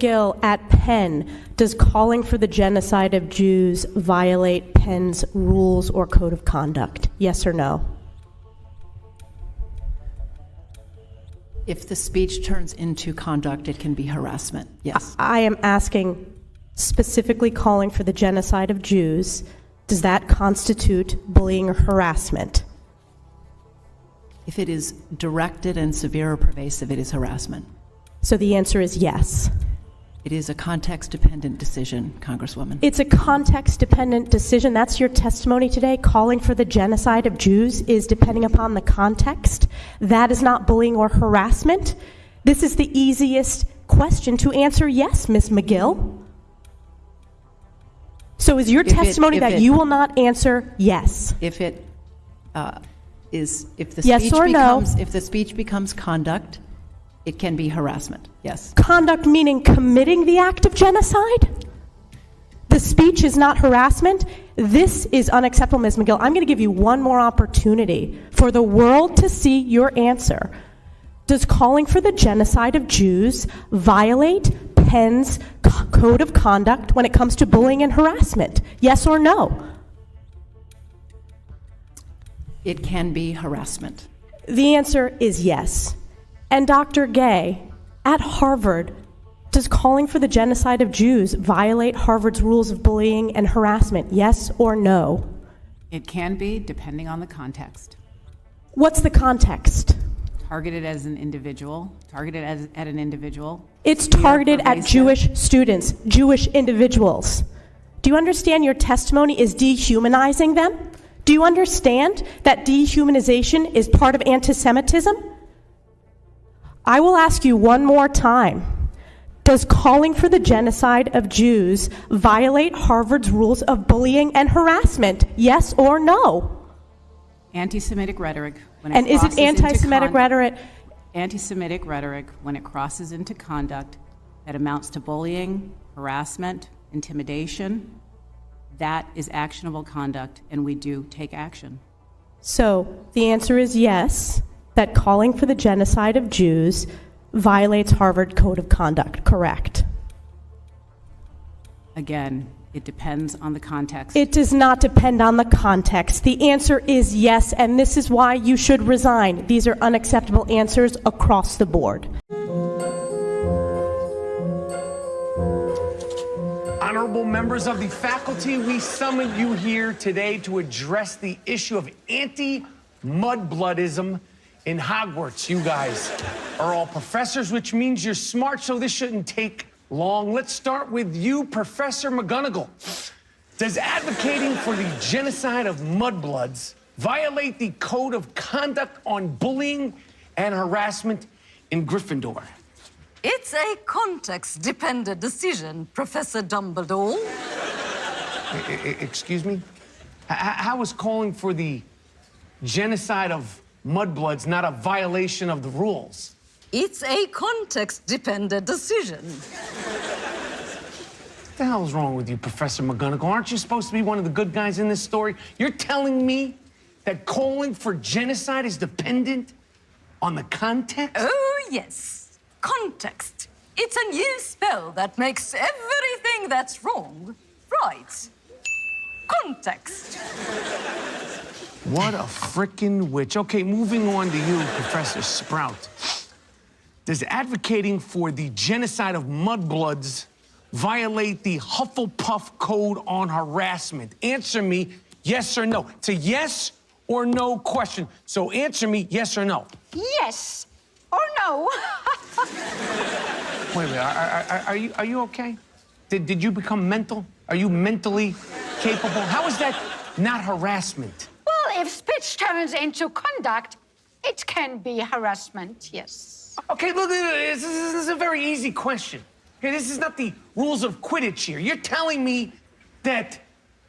Gill, at Penn, does calling for the genocide of Jews violate Penn's rules or code of conduct? Yes or no? If the speech turns into conduct, it can be harassment. Yes. I am asking specifically calling for the genocide of Jews. Does that constitute bullying or harassment? If it is directed and severe or pervasive, it is harassment. So the answer is yes. It is a context-dependent decision, Congresswoman. It's a context-dependent decision. That's your testimony today. Calling for the genocide of Jews is depending upon the context. That is not bullying or harassment. This is the easiest question to answer yes, Ms. Magill. So is your testimony that you will not answer yes? If it if the yes speech or becomes no? If the speech becomes conduct, it can be harassment. Yes. Conduct meaning committing the act of genocide? The speech is not harassment? This is unacceptable, Ms. Magill. I'm going to give you one more opportunity for the world to see your answer. Does calling for the genocide of Jews violate Penn's code of conduct when it comes to bullying and harassment? Yes or no? It can be harassment. The answer is yes. And Dr. Gay, at Harvard, does calling for the genocide of Jews violate Harvard's rules of bullying and harassment? Yes or no? It can be, depending on the context. What's the context? Targeted as an individual, targeted at an individual. It's targeted at Jewish students, Jewish individuals. Do you understand your testimony is dehumanizing them? Do you understand that dehumanization is part of anti-Semitism? I will ask you one more time. Does calling for the genocide of Jews violate Harvard's rules of bullying and harassment? Yes or no? Anti-Semitic rhetoric. And is it anti-Semitic rhetoric? Anti-Semitic rhetoric, when it crosses into conduct that amounts to bullying, harassment, intimidation, that is actionable conduct, and we do take action. So the answer is yes, that calling for the genocide of Jews violates Harvard Code of Conduct, correct? Again, it depends on the context. It does not depend on the context. The answer is yes, and this is why you should resign. These are unacceptable answers across the board. Honorable members of the faculty, we summon you here today to address the issue of anti-mudbloodism in Hogwarts. You guys are all professors, which means you're smart, so this shouldn't take long. Let's start with you, Professor McGonagall. Does advocating for the genocide of mudbloods violate the code of conduct on bullying and harassment in Gryffindor? It's a context-dependent decision, Professor Dumbledore. Excuse me? How is calling for the genocide of mudbloods not a violation of the rules? It's a context-dependent decision. What the hell is wrong with you, Professor McGonagall? Aren't you supposed to be one of the good guys in this story? You're telling me that calling for genocide is dependent on the context? Oh, yes. Context. It's a new spell that makes everything that's wrong right. Context. What a frickin' witch. Okay, moving on to you, Professor Sprout. Does advocating for the genocide of mudbloods violate the Hufflepuff Code on harassment? Answer me yes or no. It's a yes or no question. So answer me yes or no. Yes or no. Wait, are you okay? Did you become mental? Are you mentally capable? How is that not harassment? Well, if speech turns into conduct, it can be harassment, yes. Okay, look, this is a very easy question. Okay, this is not the rules of Quidditch here. You're telling me that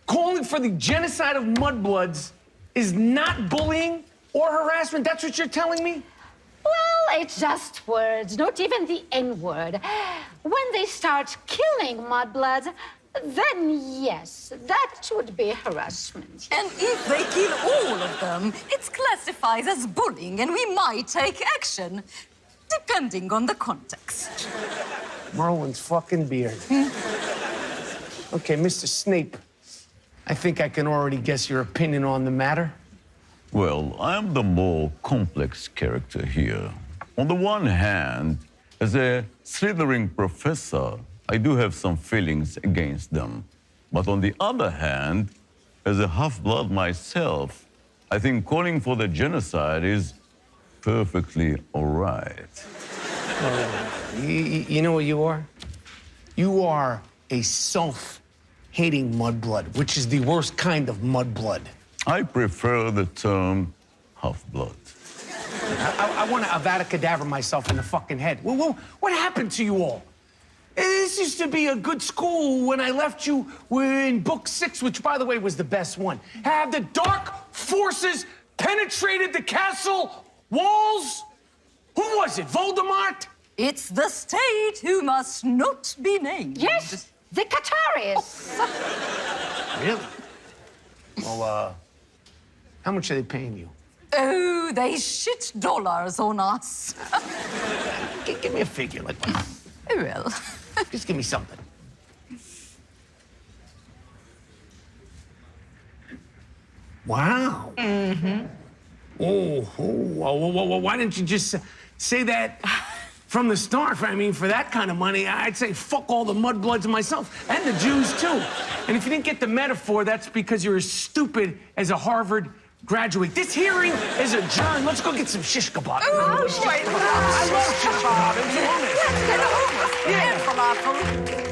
calling for the genocide of mudbloods is not bullying or harassment? That's what you're telling me? Well, it's just words, not even the N-word. When they start killing mudbloods, then yes, that would be harassment. And if they kill all of them, it's classified as bullying and we might take action, depending on the context. Merlin's fucking beard. Okay, Mr. Snape, I think I can already guess your opinion on the matter. Well, I'm the more complex character here. On the one hand, as a Slytherin professor, I do have some feelings against them. But on the other hand, as a half-blood myself, I think calling for the genocide is perfectly all right. You know what you are? You are a self-hating mudblood, which is the worst kind of mudblood. I prefer the term half-blood. I want to Avada Kedavra myself in the fucking head. What happened to you all? This used to be a good school when I left you in book 6, which, by the way, was the best one. Have the dark forces penetrated the castle walls? Who was it, Voldemort? It's the state who must not be named. Yes, the Qataris. Really? Well, how much are they paying you? Oh, they shit dollars on us. Give me a figure, like, Oh, well. just give me something. Wow. Mm-hmm. Oh, why didn't you just say that from the start? I mean, for that kind of money, I'd say fuck all the mudbloods myself, and the Jews, too. And if you didn't get the metaphor, that's because you're as stupid as a Harvard graduate. This hearing is adjourned. Let's go get some shish kebab. Oh, shish kebab. I love shish kebab. It's hummus. Let's get a hummus. Yeah. And falafel.